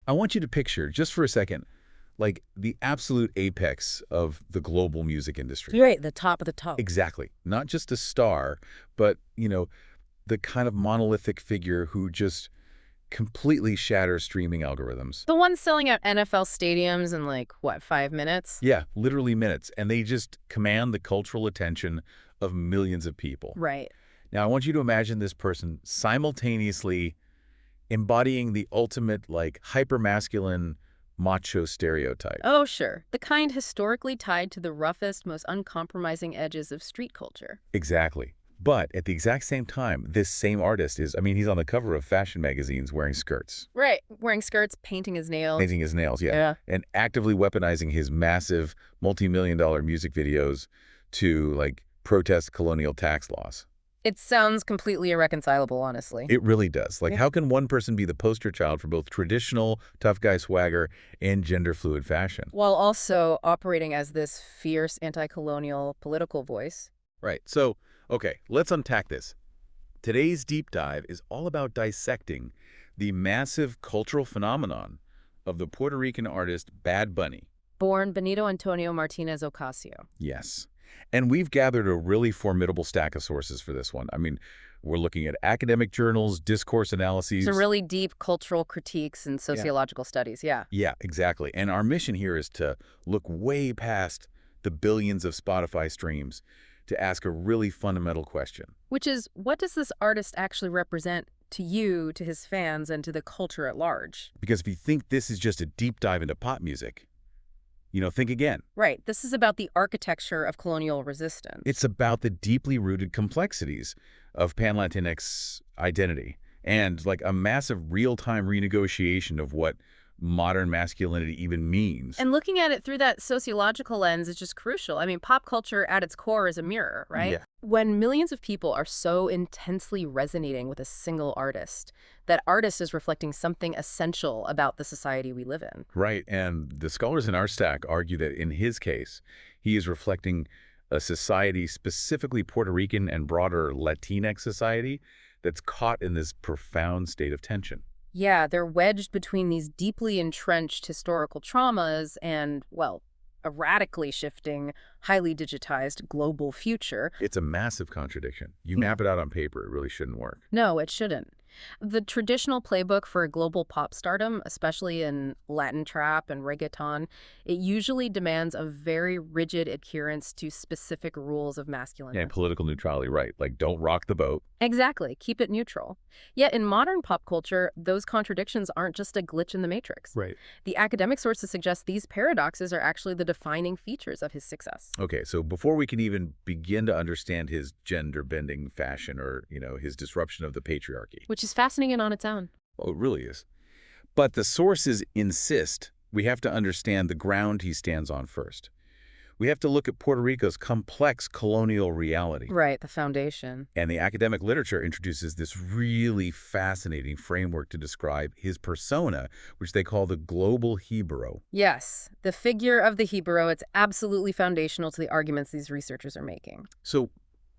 I want you to picture, just for a second, like the absolute apex of the global music industry. Right, the top of the top. Exactly. Not just a star, but, the kind of monolithic figure who just completely shatters streaming algorithms. The ones selling out NFL stadiums in 5 minutes? Yeah, literally minutes. And they just command the cultural attention of millions of people. Right. Now, I want you to imagine this person simultaneously embodying the ultimate, hyper-masculine macho stereotype. Oh, sure. The kind historically tied to the roughest, most uncompromising edges of street culture. Exactly. But at the exact same time, this same artist he's on the cover of fashion magazines wearing skirts. Right. Wearing skirts, painting his nails. Painting his nails, yeah. And actively weaponizing his massive multi-million-dollar music videos to, protest colonial tax laws. It sounds completely irreconcilable, honestly. It really does. How can one person be the poster child for both traditional tough guy swagger and gender-fluid fashion? While also operating as this fierce anti-colonial political voice. Right. So, okay, let's unpack this. Today's deep dive is all about dissecting the massive cultural phenomenon of the Puerto Rican artist Bad Bunny. Born Benito Antonio Martinez Ocasio. Yes. And we've gathered a really formidable stack of sources for this one. I mean, we're looking at academic journals, discourse analyses. Some really deep cultural critiques and sociological studies, yeah. Yeah, exactly. And our mission here is to look way past the billions of Spotify streams to ask a really fundamental question. Which is, what does this artist actually represent to you, to his fans, and to the culture at large? Because if you think this is just a deep dive into pop music, think again. Right. This is about the architecture of colonial resistance. It's about the deeply rooted complexities of Pan-Latinx identity and a massive real-time renegotiation of what modern masculinity even means. And looking at it through that sociological lens is just crucial. I mean, pop culture at its core is a mirror, right? Yeah. When millions of people are so intensely resonating with a single artist, that artist is reflecting something essential about the society we live in. Right. And the scholars in our stack argue that in his case, he is reflecting a society, specifically Puerto Rican and broader Latinx society, that's caught in this profound state of tension. Yeah, they're wedged between these deeply entrenched historical traumas and, a radically shifting, highly digitized global future. It's a massive contradiction. You map it out on paper, it really shouldn't work. No, it shouldn't. The traditional playbook for global pop stardom, especially in Latin trap and reggaeton, it usually demands a very rigid adherence to specific rules of masculinity. Yeah, political neutrality, right. Don't rock the boat. Exactly. Keep it neutral. Yet in modern pop culture, those contradictions aren't just a glitch in the matrix. Right. The academic sources suggest these paradoxes are actually the defining features of his success. Okay, so before we can even begin to understand his gender-bending fashion or, his disruption of the patriarchy. Which is fascinating on its own. Oh, it really is. But the sources insist we have to understand the ground he stands on first. We have to look at Puerto Rico's complex colonial reality. Right, the foundation. And the academic literature introduces this really fascinating framework to describe his persona, which they call the global Hebrew. Yes, the figure of the Hebrew, it's absolutely foundational to the arguments these researchers are making. So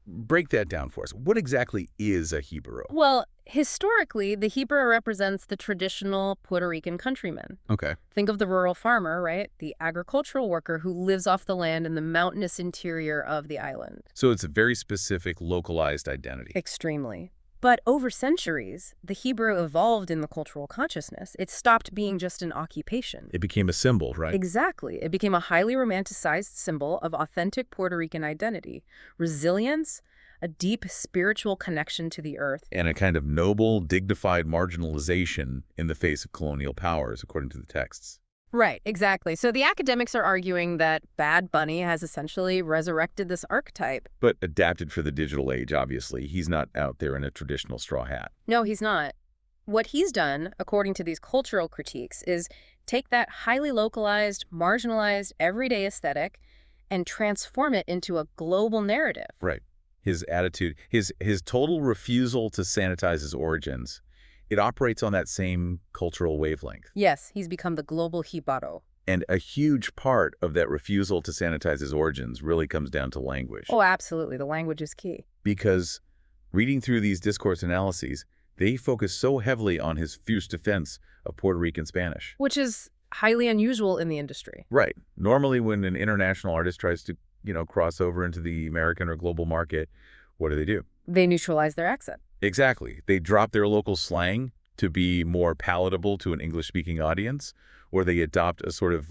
break that down for us. What exactly is a Hebrew? Well, historically, the Hebrew represents the traditional Puerto Rican countryman. Okay. Think of the rural farmer, right? The agricultural worker who lives off the land in the mountainous interior of the island. So it's a very specific, localized identity. Extremely. But over centuries, the Hebrew evolved in the cultural consciousness. It stopped being just an occupation. It became a symbol, right? Exactly. It became a highly romanticized symbol of authentic Puerto Rican identity, resilience, a deep spiritual connection to the earth. And a kind of noble, dignified marginalization in the face of colonial powers, according to the texts. Right, exactly. So the academics are arguing that Bad Bunny has essentially resurrected this archetype. But adapted for the digital age, obviously. He's not out there in a traditional straw hat. No, he's not. What he's done, according to these cultural critiques, is take that highly localized, marginalized, everyday aesthetic and transform it into a global narrative. Right. His attitude, his total refusal to sanitize his origins, it operates on that same cultural wavelength. Yes, he's become the global Jibaro. And a huge part of that refusal to sanitize his origins really comes down to language. Oh, absolutely. The language is key. Because reading through these discourse analyses, They focus so heavily on his fierce defense of Puerto Rican Spanish. Which is highly unusual in the industry. Right. Normally when an international artist tries to, cross over into the American or global market, what do? They neutralize their accent. Exactly. They drop their local slang to be more palatable to an English-speaking audience, or they adopt a sort of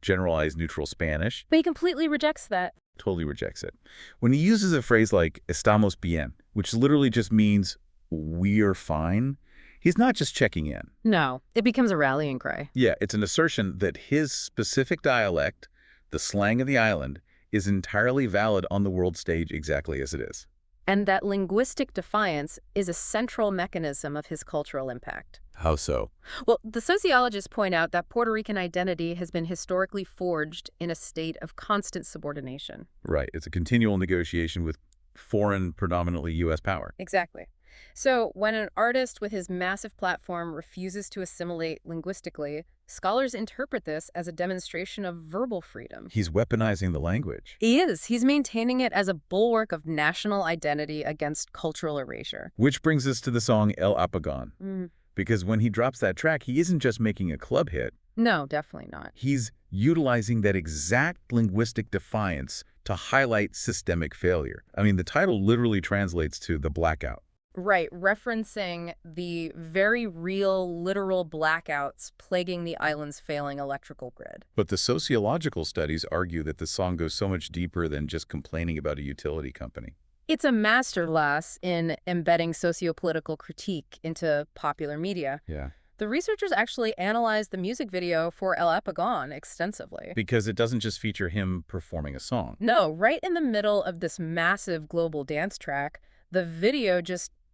generalized neutral Spanish. But he completely rejects that. Totally rejects it. When he uses a phrase like estamos bien, which literally just means we're fine, he's not just checking in. No, it becomes a rallying cry. Yeah, it's an assertion that his specific dialect, the slang of the island, is entirely valid on the world stage exactly as it is. And that linguistic defiance is a central mechanism of his cultural impact. How so? Well, the sociologists point out that Puerto Rican identity has been historically forged in a state of constant subordination. Right. It's a continual negotiation with foreign, predominantly U.S. power. Exactly. So when an artist with his massive platform refuses to assimilate linguistically, scholars interpret this as a demonstration of verbal freedom. He's weaponizing the language. He is. He's maintaining it as a bulwark of national identity against cultural erasure. Which brings us to the song El Apagón. Because when he drops that track, he isn't just making a club hit. No, definitely not. He's utilizing that exact linguistic defiance to highlight systemic failure. I mean, the title literally translates to the blackout. Right, referencing the very real, literal blackouts plaguing the island's failing electrical grid. But the sociological studies argue that the song goes so much deeper than just complaining about a utility company. It's a masterclass in embedding sociopolitical critique into popular media. Yeah. The researchers actually analyzed the music video for El Apagón extensively. Because it doesn't just feature him performing a song. No, right in the middle of this massive global dance track, the video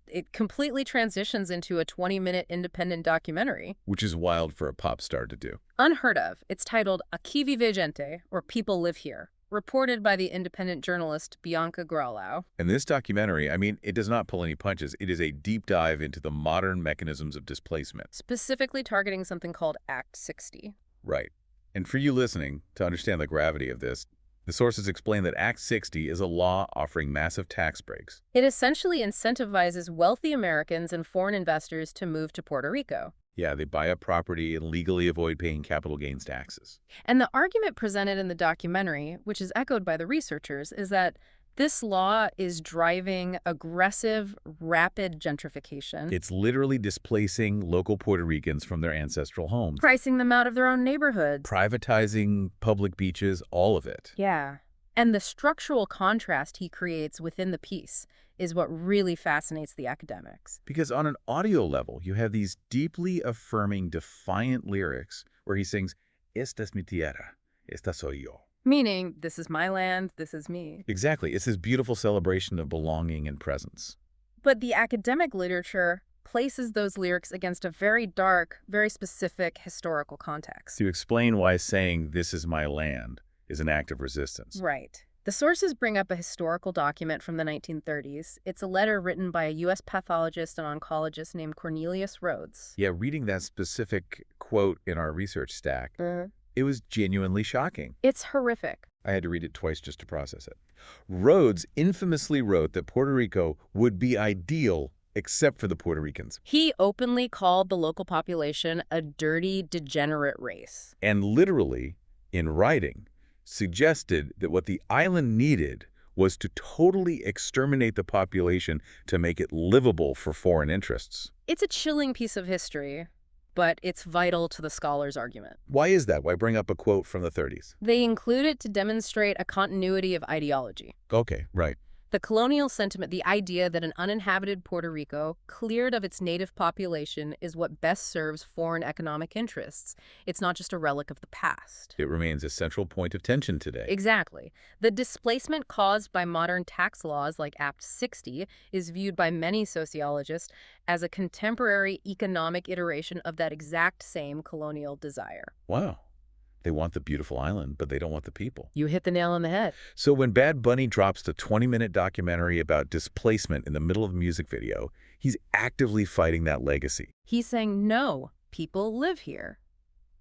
it completely transitions into a 20-minute independent documentary. Which is wild for a pop star to do. Unheard of. It's titled Aquí Vive Gente, or People Live Here, reported by the independent journalist Bianca Graulau. And this documentary, it does not pull any punches. It is a deep dive into the modern mechanisms of displacement. Specifically targeting something called Act 60. Right. And for you listening, to understand the gravity of this, the sources explain that Act 60 is a law offering massive tax breaks. It essentially incentivizes wealthy Americans and foreign investors to move to Puerto Rico. Yeah, they buy up property and legally avoid paying capital gains taxes. And the argument presented in the documentary, which is echoed by the researchers, is that this law is driving aggressive, rapid gentrification. It's literally displacing local Puerto Ricans from their ancestral homes. Pricing them out of their own neighborhoods. Privatizing public beaches, all of it. Yeah. And the structural contrast he creates within the piece is what really fascinates the academics. Because on an audio level, you have these deeply affirming, defiant lyrics where he sings, Esta es mi tierra, esta soy yo. Meaning, this is my land, this is me. Exactly. It's this beautiful celebration of belonging and presence. But the academic literature places those lyrics against a very dark, very specific historical context. To explain why saying, this is my land, is an act of resistance. Right. The sources bring up a historical document from the 1930s. It's a letter written by a U.S. pathologist and oncologist named Cornelius Rhodes. Yeah, reading that specific quote in our research stack, it was genuinely shocking. It's horrific. I had to read it twice just to process it. Rhodes infamously wrote that Puerto Rico would be ideal except for the Puerto Ricans. He openly called the local population a dirty, degenerate race. And literally, in writing, suggested that what the island needed was to totally exterminate the population to make it livable for foreign interests. It's a chilling piece of history, but it's vital to the scholar's argument. Why is that? Why bring up a quote from the 30s? They include it to demonstrate a continuity of ideology. Okay, right. The colonial sentiment, the idea that an uninhabited Puerto Rico, cleared of its native population, is what best serves foreign economic interests. It's not just a relic of the past. It remains a central point of tension today. Exactly. The displacement caused by modern tax laws like Act 60 is viewed by many sociologists as a contemporary economic iteration of that exact same colonial desire. Wow. They want the beautiful island, but they don't want the people. You hit the nail on the head. So when Bad Bunny drops the 20-minute documentary about displacement in the middle of a music video, he's actively fighting that legacy. He's saying, no, people live here.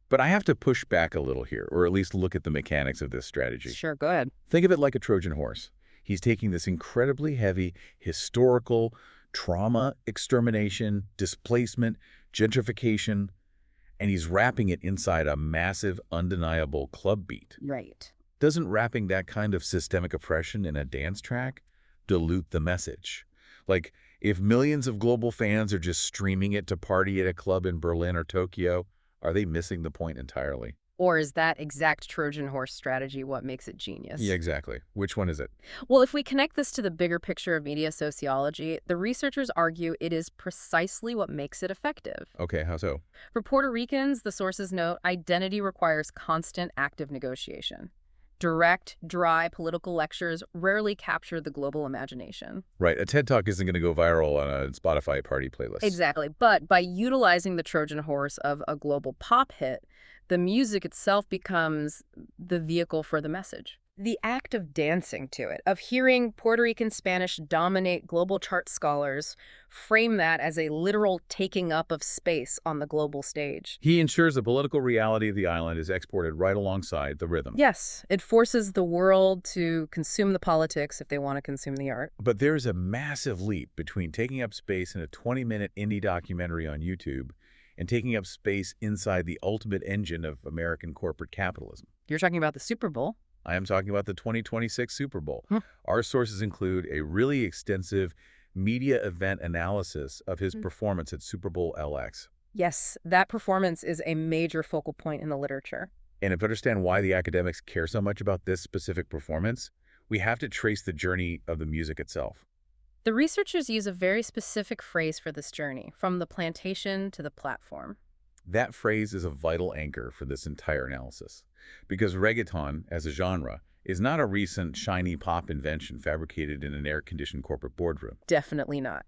But I have to push back a little here, or at least look at the mechanics of this strategy. Sure, go ahead. Think of it like a Trojan horse. He's taking this incredibly heavy, historical, trauma, extermination, displacement, gentrification, and he's wrapping it inside a massive, undeniable club beat. Right. Doesn't wrapping that kind of systemic oppression in a dance track dilute the message? Like, if millions of global fans are just streaming it to party at a club in Berlin or Tokyo, are they missing the point entirely? Or is that exact Trojan horse strategy what makes it genius? Yeah, exactly. Which one is it? Well, if we connect this to the bigger picture of media sociology, the researchers argue it is precisely what makes it effective. Okay, how so? For Puerto Ricans, the sources note identity requires constant active negotiation. Direct, dry political lectures rarely capture the global imagination. Right, a TED Talk isn't going to go viral on a Spotify party playlist. Exactly. But by utilizing the Trojan horse of a global pop hit, the music itself becomes the vehicle for the message. The act of dancing to it, of hearing Puerto Rican Spanish dominate global chart scholars, frame that as a literal taking up of space on the global stage. He ensures the political reality of the island is exported right alongside the rhythm. Yes, it forces the world to consume the politics if they want to consume the art. But there's a massive leap between taking up space in a 20-minute indie documentary on YouTube and taking up space inside the ultimate engine of American corporate capitalism. You're talking about the Super Bowl? I am talking about the 2026 Super Bowl. Hmm. Our sources include a really extensive media event analysis of his performance at Super Bowl LX. Yes, that performance is a major focal point in the literature. And to understand why the academics care so much about this specific performance, we have to trace the journey of the music itself. The researchers use a very specific phrase for this journey, from the plantation to the platform. That phrase is a vital anchor for this entire analysis, because reggaeton, as a genre, is not a recent, shiny pop invention fabricated in an air-conditioned corporate boardroom. Definitely not.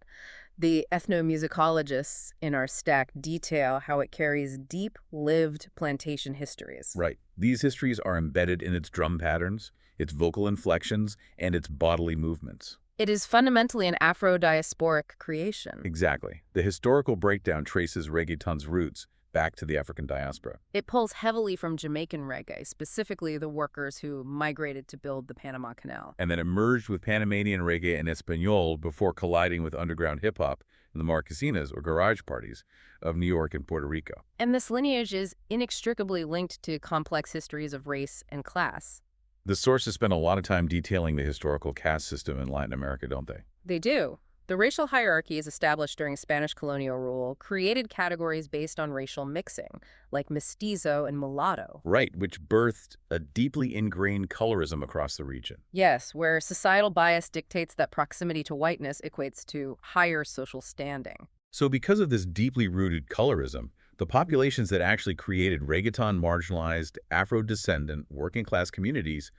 The ethnomusicologists in our stack detail how it carries deep-lived plantation histories. Right. These histories are embedded in its drum patterns, its vocal inflections, and its bodily movements. It is fundamentally an Afro-diasporic creation. Exactly. The historical breakdown traces reggaeton's roots back to the African diaspora. It pulls heavily from Jamaican reggae, specifically the workers who migrated to build the Panama Canal. And then emerged with Panamanian reggae and Espanol before colliding with underground hip-hop in the marquesinas or garage parties of New York and Puerto Rico. And this lineage is inextricably linked to complex histories of race and class. The sources spend a lot of time detailing the historical caste system in Latin America, don't they? They do. The racial hierarchies established during Spanish colonial rule created categories based on racial mixing, like mestizo and mulatto. Right, which birthed a deeply ingrained colorism across the region. Yes, where societal bias dictates that proximity to whiteness equates to higher social standing. So because of this deeply rooted colorism, the populations that actually created reggaeton marginalized, Afro-descendant, working-class communities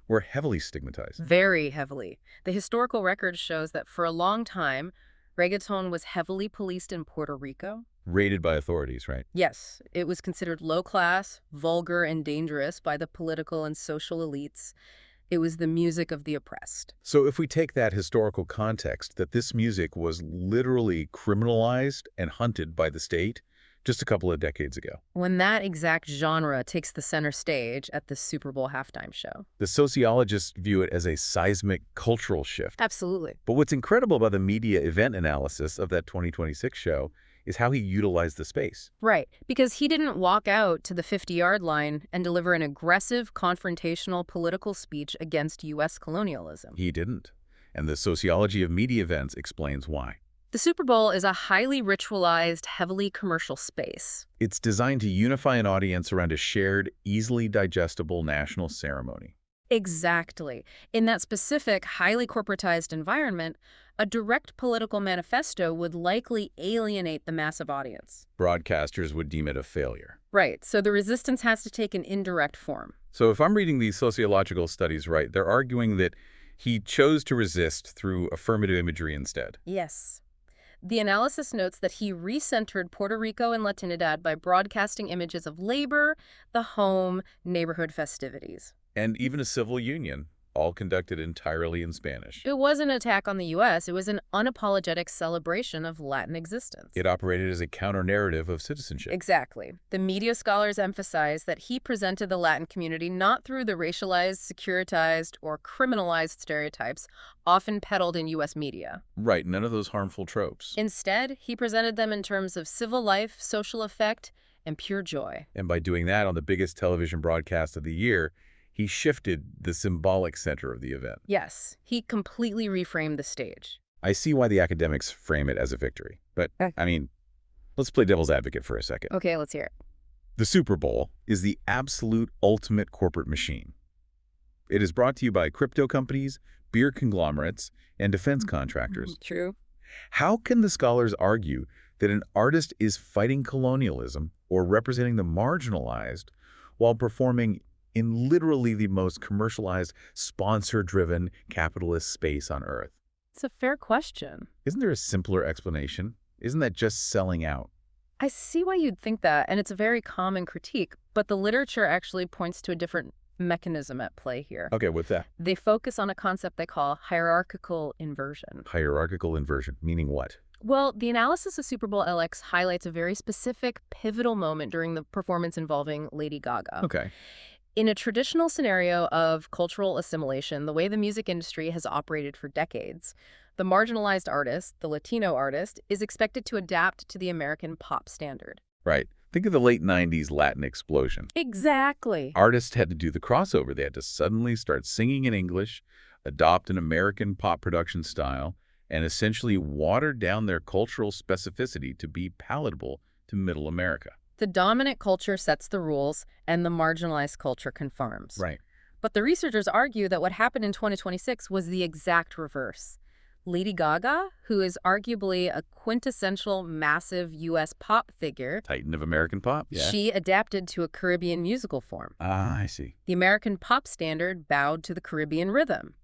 were heavily stigmatized. Very heavily. The historical record shows that for a long time, reggaeton was heavily policed in Puerto Rico. Rated by authorities, right? Yes, it was considered low-class, vulgar, and dangerous by the political and social elites. It was the music of the oppressed. So if we take that historical context, that this music was literally criminalized and hunted by the state just a couple of decades ago. When that exact genre takes the center stage at the Super Bowl halftime show. The sociologists view it as a seismic cultural shift. Absolutely. But what's incredible about the media event analysis of that 2026 show is how he utilized the space. Right, because he didn't walk out to the 50-yard line and deliver an aggressive, confrontational political speech against U.S. colonialism. He didn't. And the sociology of media events explains why. The Super Bowl is a highly ritualized, heavily commercial space. It's designed to unify an audience around a shared, easily digestible national ceremony. Exactly. In that specific, highly corporatized environment, a direct political manifesto would likely alienate the massive audience. Broadcasters would deem it a failure. Right, so the resistance has to take an indirect form. So if I'm reading these sociological studies right, they're arguing that he chose to resist through affirmative imagery instead. Yes. The analysis notes that he recentered Puerto Rico and Latinidad by broadcasting images of labor, the home, neighborhood festivities. And even a civil union, all conducted entirely in Spanish. It wasn't an attack on the U.S. It was an unapologetic celebration of Latin existence. It operated as a counter-narrative of citizenship. Exactly. The media scholars emphasize that he presented the Latin community not through the racialized, securitized, or criminalized stereotypes often peddled in U.S. media. Right, none of those harmful tropes. Instead, he presented them in terms of civil life, social effect, and pure joy. And by doing that on the biggest television broadcast of the year, he shifted the symbolic center of the event. Yes, he completely reframed the stage. I see why the academics frame it as a victory. But, I mean, let's play devil's advocate for a second. Okay, let's hear it. The Super Bowl is the absolute ultimate corporate machine. It is brought to you by crypto companies, beer conglomerates, and defense contractors. True. How can the scholars argue that an artist is fighting colonialism or representing the marginalized while performing in literally the most commercialized, sponsor-driven capitalist space on Earth? It's a fair question. Isn't there a simpler explanation? Isn't that just selling out? I see why you'd think that, and it's a very common critique, but the literature actually points to a different mechanism at play here. Okay, what's that? They focus on a concept they call hierarchical inversion. Hierarchical inversion, meaning what? Well, the analysis of Super Bowl LX highlights a very specific, pivotal moment during the performance involving Lady Gaga. Okay. In a traditional scenario of cultural assimilation, the way the music industry has operated for decades, the marginalized artist, the Latino artist, is expected to adapt to the American pop standard. Right. Think of the late 90s Latin explosion. Exactly. Artists had to do the crossover. They had to suddenly start singing in English, adopt an American pop production style, and essentially water down their cultural specificity to be palatable to Middle America. The dominant culture sets the rules, and the marginalized culture conforms. Right. But the researchers argue that what happened in 2026 was the exact reverse. Lady Gaga, who is arguably a quintessential massive U.S. pop figure, Titan of American pop? Yeah. she adapted to a Caribbean musical form. Ah, I see. The American pop standard bowed to the Caribbean rhythm.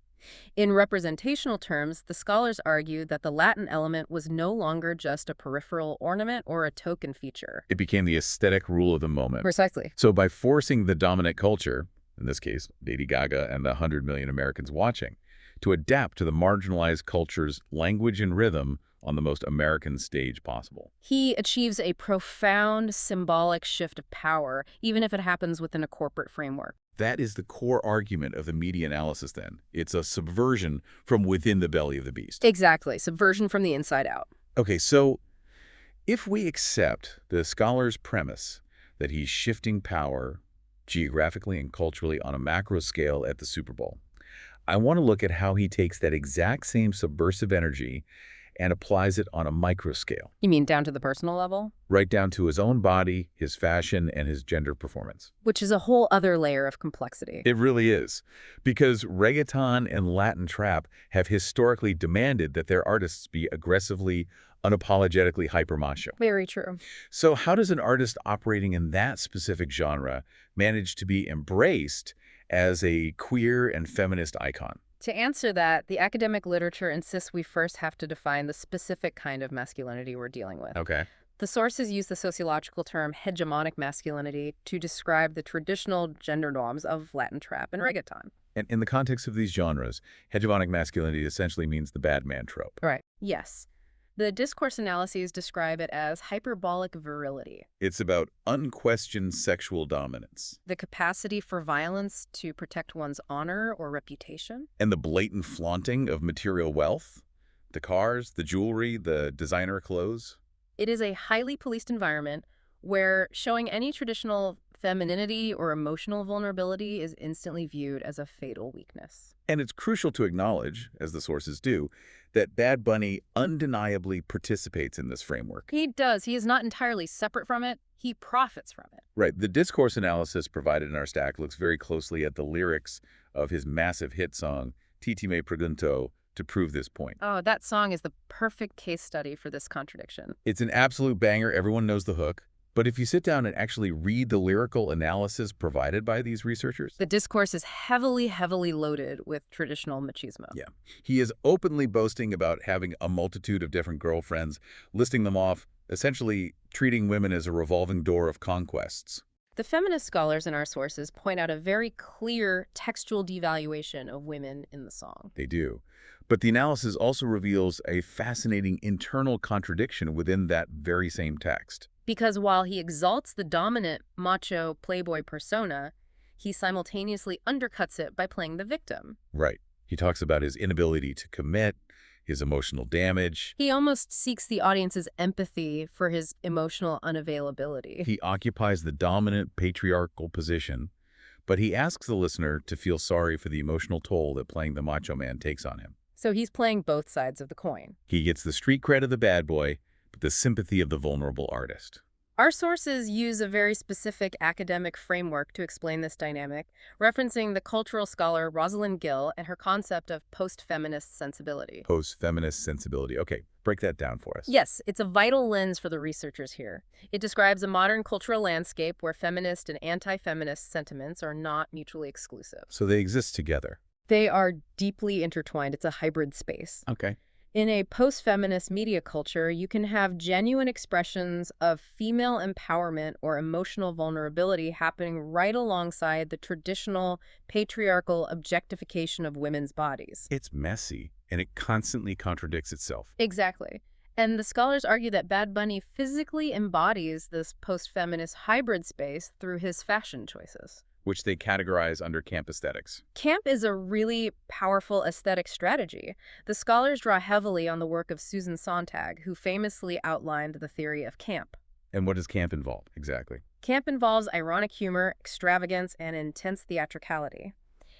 In representational terms, the scholars argue that the Latin element was no longer just a peripheral ornament or a token feature. It became the aesthetic rule of the moment. Precisely. So by forcing the dominant culture, in this case, Lady Gaga and the 100 million Americans watching, to adapt to the marginalized culture's language and rhythm on the most American stage possible. He achieves a profound symbolic shift of power, even if it happens within a corporate framework. That is the core argument of the media analysis then. It's a subversion from within the belly of the beast. Exactly. Subversion from the inside out. Okay, so if we accept the scholar's premise that he's shifting power geographically and culturally on a macro scale at the Super Bowl, I want to look at how he takes that exact same subversive energy and applies it on a micro scale. You mean down to the personal level? Right down to his own body, his fashion, and his gender performance. Which is a whole other layer of complexity. It really is. Because reggaeton and Latin trap have historically demanded that their artists be aggressively, unapologetically hyper-macho. Very true. So how does an artist operating in that specific genre manage to be embraced as a queer and feminist icon? To answer that, the academic literature insists we first have to define the specific kind of masculinity we're dealing with. Okay. The sources use the sociological term hegemonic masculinity to describe the traditional gender norms of Latin trap and reggaeton. And in the context of these genres, hegemonic masculinity essentially means the bad man trope. Right. Yes. The discourse analyses describe it as hyperbolic virility, It's about unquestioned sexual dominance. the capacity for violence to protect one's honor or reputation. And the blatant flaunting of material wealth, the cars, the jewelry, the designer clothes. It is a highly policed environment where showing any traditional femininity or emotional vulnerability is instantly viewed as a fatal weakness. And it's crucial to acknowledge, as the sources do, that Bad Bunny undeniably participates in this framework. He does. He is not entirely separate from it. He profits from it. Right. The discourse analysis provided in our stack looks very closely at the lyrics of his massive hit song, Titi Me Pregunto, to prove this point. Oh, that song is the perfect case study for this contradiction. It's an absolute banger. Everyone knows the hook. But if you sit down and actually read the lyrical analysis provided by these researchers, The discourse is heavily, heavily loaded with traditional machismo. yeah, he is openly boasting about having a multitude of different girlfriends, listing them off, essentially treating women as a revolving door of conquests. The feminist scholars in our sources point out a very clear textual devaluation of women in the song. They do. But the analysis also reveals a fascinating internal contradiction within that very same text. Because while he exalts the dominant macho playboy persona, he simultaneously undercuts it by playing the victim. Right. He talks about his inability to commit, his emotional damage. He almost seeks the audience's empathy for his emotional unavailability. He occupies the dominant patriarchal position, but he asks the listener to feel sorry for the emotional toll that playing the macho man takes on him. So he's playing both sides of the coin. He gets the street cred of the bad boy, but the sympathy of the vulnerable artist. Our sources use a very specific academic framework to explain this dynamic, referencing the cultural scholar Rosalind Gill and her concept of post-feminist sensibility. Post-feminist sensibility. Okay, break that down for us. Yes, it's a vital lens for the researchers here. It describes a modern cultural landscape where feminist and anti-feminist sentiments are not mutually exclusive. So they exist together. They are deeply intertwined. It's a hybrid space. Okay. In a post-feminist media culture, you can have genuine expressions of female empowerment or emotional vulnerability happening right alongside the traditional patriarchal objectification of women's bodies. It's messy, and it constantly contradicts itself. Exactly. And the scholars argue that Bad Bunny physically embodies this post-feminist hybrid space through his fashion choices, Which they categorize under camp aesthetics. Camp is a really powerful aesthetic strategy. The scholars draw heavily on the work of Susan Sontag, who famously outlined the theory of camp. And what does camp involve, exactly? Camp involves ironic humor, extravagance, and intense theatricality.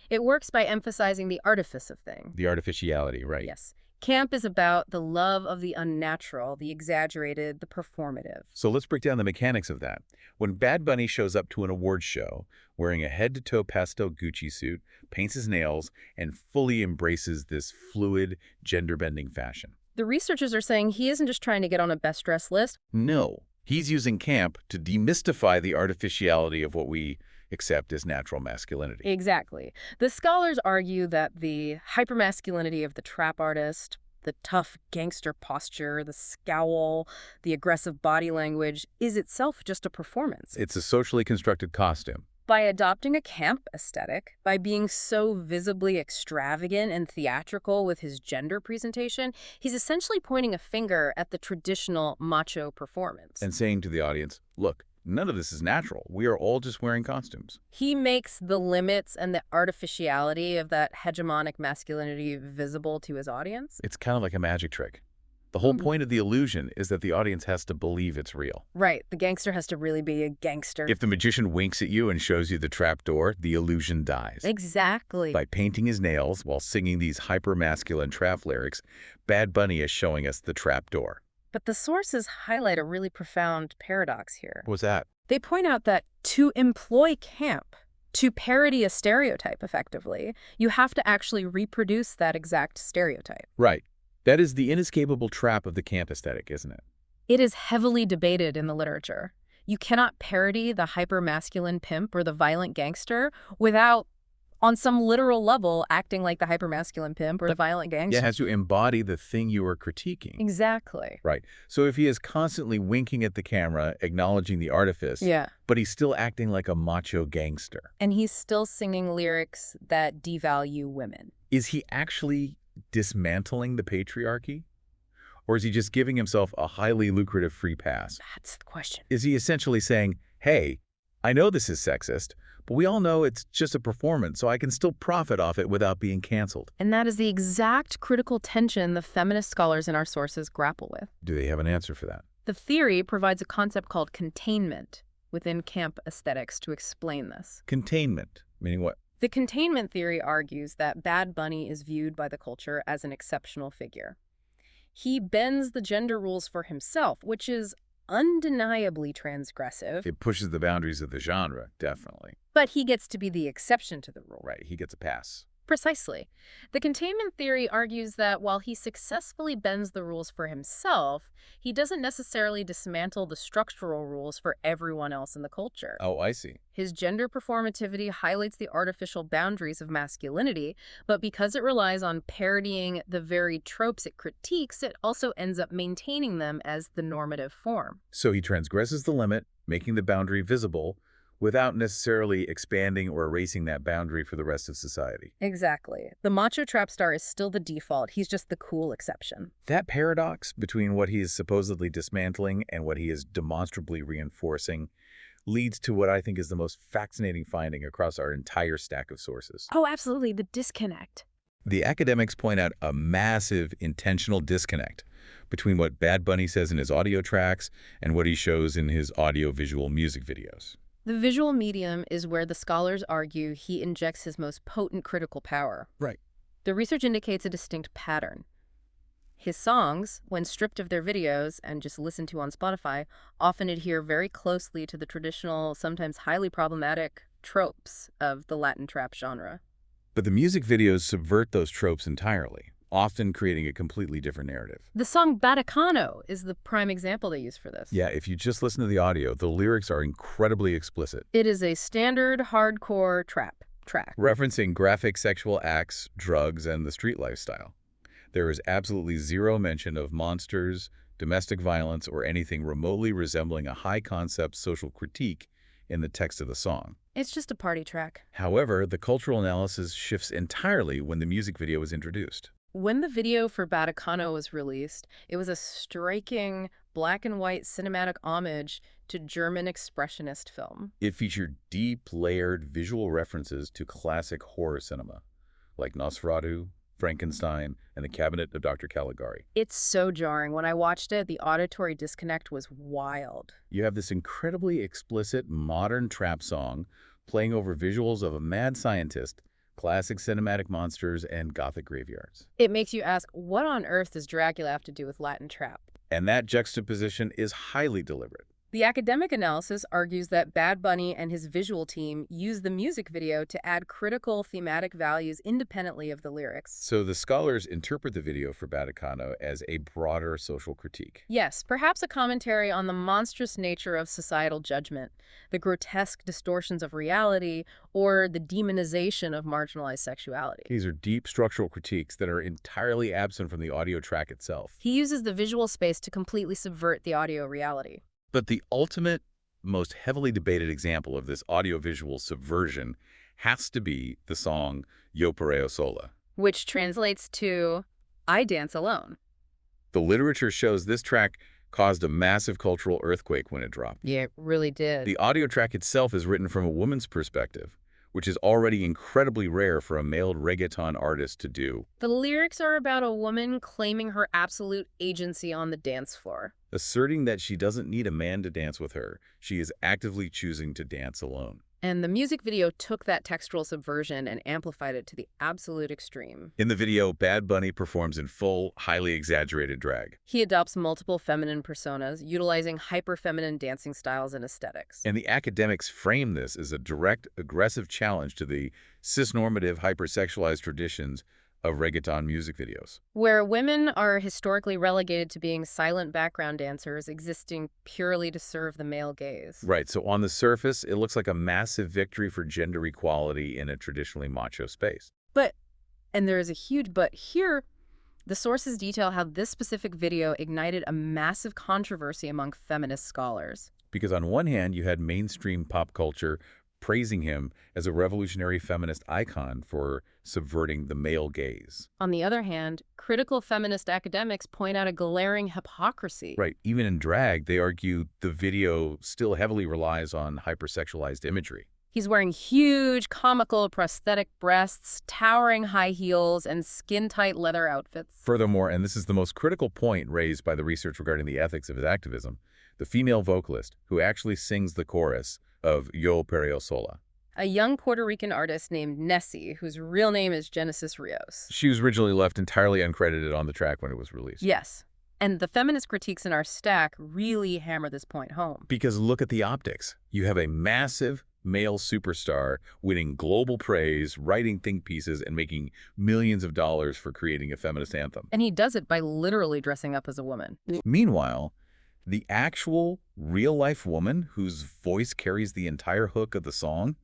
It works by emphasizing the artifice of things. The artificiality, right? Yes. Camp is about the love of the unnatural, the exaggerated, the performative. So let's break down the mechanics of that. When Bad Bunny shows up to an awards show, wearing a head-to-toe pastel Gucci suit, paints his nails, and fully embraces this fluid, gender-bending fashion. The researchers are saying he isn't just trying to get on a best-dressed list. No, he's using camp to demystify the artificiality of what we accept as natural masculinity. Exactly. The scholars argue that the hypermasculinity of the trap artist, the tough gangster posture, the scowl, the aggressive body language, is itself just a performance. It's a socially constructed costume. By adopting a camp aesthetic, by being so visibly extravagant and theatrical with his gender presentation, he's essentially pointing a finger at the traditional macho performance. And saying to the audience, look, none of this is natural. We are all just wearing costumes. He makes the limits and the artificiality of that hegemonic masculinity visible to his audience. It's kind of like a magic trick. The whole point of the illusion is that the audience has to believe it's real. Right. The gangster has to really be a gangster. If the magician winks at you and shows you the trap door, the illusion dies. Exactly. By painting his nails while singing these hyper-masculine trap lyrics, Bad Bunny is showing us the trap door. But the sources highlight a really profound paradox here. What's that? They point out that to employ camp, to parody a stereotype effectively, you have to actually reproduce that exact stereotype. Right. That is the inescapable trap of the camp aesthetic, isn't it? It is heavily debated in the literature. You cannot parody the hyper-masculine pimp or the violent gangster without, on some literal level, acting like the hyper-masculine pimp or the violent gangster. Yeah, it has to embody the thing you are critiquing. Exactly. Right. So if he is constantly winking at the camera, acknowledging the artifice, Yeah. but he's still acting like a macho gangster, And he's still singing lyrics that devalue women. is he actually dismantling the patriarchy? Or is he just giving himself a highly lucrative free pass? That's the question. Is he essentially saying, hey, I know this is sexist, but we all know it's just a performance, so I can still profit off it without being canceled? And that is the exact critical tension the feminist scholars in our sources grapple with. Do they have an answer for that? The theory provides a concept called containment within camp aesthetics to explain this. Containment, meaning what? The containment theory argues that Bad Bunny is viewed by the culture as an exceptional figure. He bends the gender rules for himself, which is undeniably transgressive. It pushes the boundaries of the genre, definitely. But he gets to be the exception to the rule. Right, he gets a pass. Precisely. The containment theory argues that while he successfully bends the rules for himself, he doesn't necessarily dismantle the structural rules for everyone else in the culture. Oh, I see. His gender performativity highlights the artificial boundaries of masculinity, but because it relies on parodying the very tropes it critiques, it also ends up maintaining them as the normative form. So he transgresses the limit, making the boundary visible, without necessarily expanding or erasing that boundary for the rest of society. Exactly. The macho trap star is still the default. He's just the cool exception. That paradox between what he is supposedly dismantling and what he is demonstrably reinforcing leads to what I think is the most fascinating finding across our entire stack of sources. Oh, absolutely. The disconnect. The academics point out a massive intentional disconnect between what Bad Bunny says in his audio tracks and what he shows in his audio-visual music videos. The visual medium is where the scholars argue he injects his most potent critical power. Right. The research indicates a distinct pattern. His songs, when stripped of their videos and just listened to on Spotify, often adhere very closely to the traditional, sometimes highly problematic, tropes of the Latin trap genre. But the music videos subvert those tropes entirely, often creating a completely different narrative. The song Baccano is the prime example they use for this. Yeah, if you just listen to the audio, the lyrics are incredibly explicit. It is a standard hardcore trap track, referencing graphic sexual acts, drugs, and the street lifestyle. There is absolutely zero mention of monsters, domestic violence, or anything remotely resembling a high-concept social critique in the text of the song. It's just a party track. However, the cultural analysis shifts entirely when the music video is introduced. When the video for Baccano was released, it was a striking black and white cinematic homage to German expressionist film. It featured deep, layered visual references to classic horror cinema, like Nosferatu, Frankenstein, and The Cabinet of Dr. Caligari. It's so jarring. When I watched it, the auditory disconnect was wild. You have this incredibly explicit modern trap song playing over visuals of a mad scientist, classic cinematic monsters, and gothic graveyards. It makes you ask, what on earth does Dracula have to do with Latin trap? And that juxtaposition is highly deliberate. The academic analysis argues that Bad Bunny and his visual team used the music video to add critical thematic values independently of the lyrics. So the scholars interpret the video for Baccano as a broader social critique. Yes, perhaps a commentary on the monstrous nature of societal judgment, the grotesque distortions of reality, or the demonization of marginalized sexuality. These are deep structural critiques that are entirely absent from the audio track itself. He uses the visual space to completely subvert the audio reality. But the ultimate, most heavily debated example of this audiovisual subversion has to be the song Yo Perreo Sola, which translates to, I dance alone. The literature shows this track caused a massive cultural earthquake when it dropped. Yeah, it really did. The audio track itself is written from a woman's perspective, which is already incredibly rare for a male reggaeton artist to do. The lyrics are about a woman claiming her absolute agency on the dance floor. Asserting that she doesn't need a man to dance with her, she is actively choosing to dance alone. And the music video took that textual subversion and amplified it to the absolute extreme. In the video, Bad Bunny performs in full, highly exaggerated drag. He adopts multiple feminine personas, utilizing hyper-feminine dancing styles and aesthetics. And the academics frame this as a direct, aggressive challenge to the cisnormative, hypersexualized traditions of reggaeton music videos. Where women are historically relegated to being silent background dancers existing purely to serve the male gaze. Right, so on the surface, it looks like a massive victory for gender equality in a traditionally macho space. But, and there is a huge but here, the sources detail how this specific video ignited a massive controversy among feminist scholars. Because on one hand, you had mainstream pop culture praising him as a revolutionary feminist icon for subverting the male gaze. On the other hand, critical feminist academics point out a glaring hypocrisy. Right. Even in drag, they argue the video still heavily relies on hypersexualized imagery. He's wearing huge, comical, prosthetic breasts, towering high heels, and skin-tight leather outfits. Furthermore, and this is the most critical point raised by the research regarding the ethics of his activism, the female vocalist who actually sings the chorus of Yo Perreo Sola, a young Puerto Rican artist named Nessie, whose real name is Genesis Rios. She was originally left entirely uncredited on the track when it was released. Yes. And the feminist critiques in our stack really hammer this point home. Because look at the optics. You have a massive male superstar winning global praise, writing think pieces, and making millions of dollars for creating a feminist anthem. And he does it by literally dressing up as a woman. Meanwhile, the actual real-life woman whose voice carries the entire hook of the song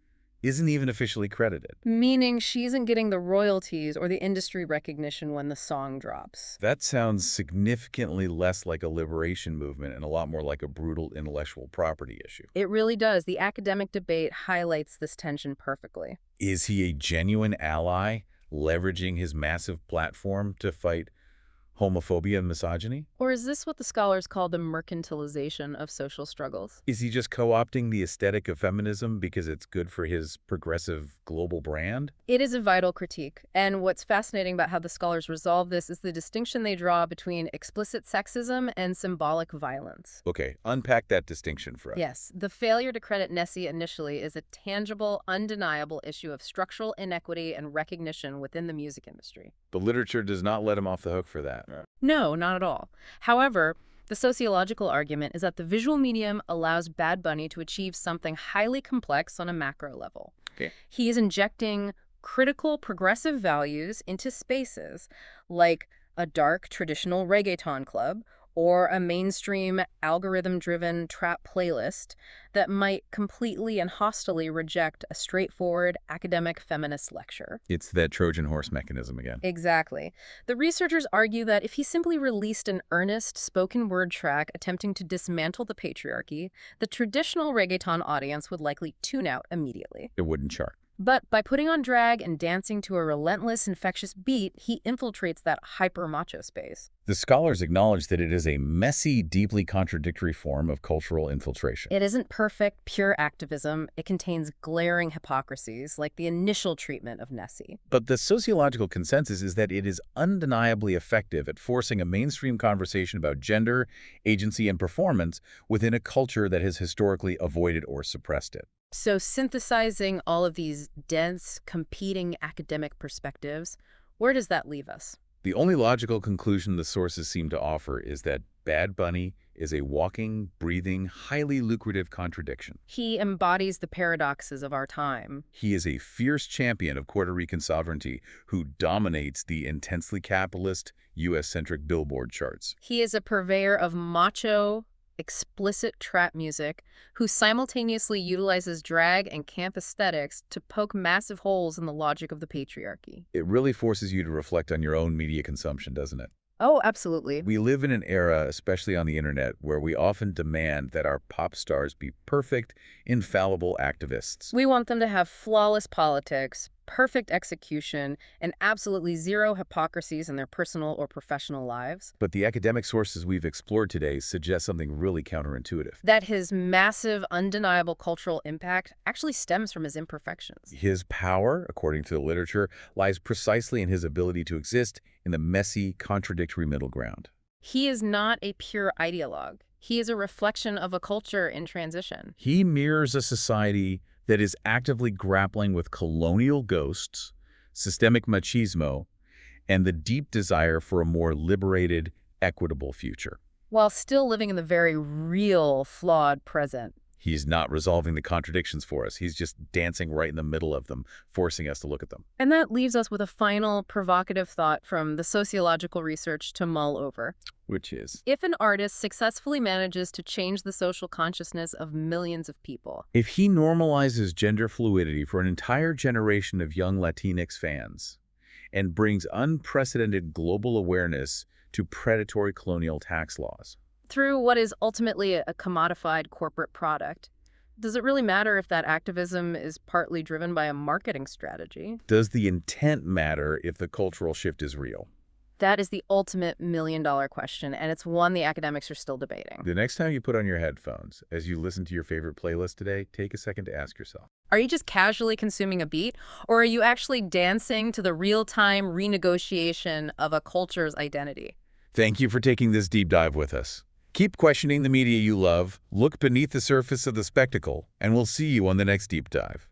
isn't even officially credited. Meaning she isn't getting the royalties or the industry recognition when the song drops. That sounds significantly less like a liberation movement and a lot more like a brutal intellectual property issue. It really does. The academic debate highlights this tension perfectly. Is he a genuine ally, leveraging his massive platform to fight homophobia and misogyny? Or is this what the scholars call the mercantilization of social struggles? Is he just co-opting the aesthetic of feminism because it's good for his progressive global brand? It is a vital critique, and what's fascinating about how the scholars resolve this is the distinction they draw between explicit sexism and symbolic violence. Okay, unpack that distinction for us. Yes, the failure to credit Nessie initially is a tangible, undeniable issue of structural inequity and recognition within the music industry. The literature does not let him off the hook for that. No, not at all. However, the sociological argument is that the visual medium allows Bad Bunny to achieve something highly complex on a macro level. Okay. He is injecting critical progressive values into spaces like a dark traditional reggaeton club or a mainstream algorithm-driven trap playlist that might completely and hostilely reject a straightforward academic feminist lecture. It's that Trojan horse mechanism again. Exactly. The researchers argue that if he simply released an earnest spoken word track attempting to dismantle the patriarchy, the traditional reggaeton audience would likely tune out immediately. It wouldn't chart. But by putting on drag and dancing to a relentless, infectious beat, he infiltrates that hyper-macho space. The scholars acknowledge that it is a messy, deeply contradictory form of cultural infiltration. It isn't perfect, pure activism. It contains glaring hypocrisies, like the initial treatment of Nessie. But the sociological consensus is that it is undeniably effective at forcing a mainstream conversation about gender, agency, and performance within a culture that has historically avoided or suppressed it. So synthesizing all of these dense, competing academic perspectives, where does that leave us? The only logical conclusion the sources seem to offer is that Bad Bunny is a walking, breathing, highly lucrative contradiction. He embodies the paradoxes of our time. He is a fierce champion of Puerto Rican sovereignty who dominates the intensely capitalist, U.S.-centric Billboard charts. He is a purveyor of macho, explicit trap music who simultaneously utilizes drag and camp aesthetics to poke massive holes in the logic of the patriarchy. It really forces you to reflect on your own media consumption, doesn't it? Oh, absolutely. We live in an era, especially on the internet, where we often demand that our pop stars be perfect, infallible activists. We want them to have flawless politics, perfect execution, and absolutely zero hypocrisies in their personal or professional lives. But the academic sources we've explored today suggest something really counterintuitive. That his massive, undeniable cultural impact actually stems from his imperfections. His power, according to the literature, lies precisely in his ability to exist in the messy, contradictory middle ground. He is not a pure ideologue. He is a reflection of a culture in transition. He mirrors a society that is actively grappling with colonial ghosts, systemic machismo, and the deep desire for a more liberated, equitable future. While still living in the very real, flawed present. He's not resolving the contradictions for us. He's just dancing right in the middle of them, forcing us to look at them. And that leaves us with a final provocative thought from the sociological research to mull over. Which is? If an artist successfully manages to change the social consciousness of millions of people, if he normalizes gender fluidity for an entire generation of young Latinx fans and brings unprecedented global awareness to predatory colonial tax laws, through what is ultimately a commodified corporate product, does it really matter if that activism is partly driven by a marketing strategy? does the intent matter if the cultural shift is real? That is the ultimate million-dollar question, and it's one the academics are still debating. The next time you put on your headphones, as you listen to your favorite playlist today, take a second to ask yourself, Are you just casually consuming a beat, or are you actually dancing to the real-time renegotiation of a culture's identity? thank you for taking this deep dive with us. Keep questioning the media you love, look beneath the surface of the spectacle, and we'll see you on the next deep dive.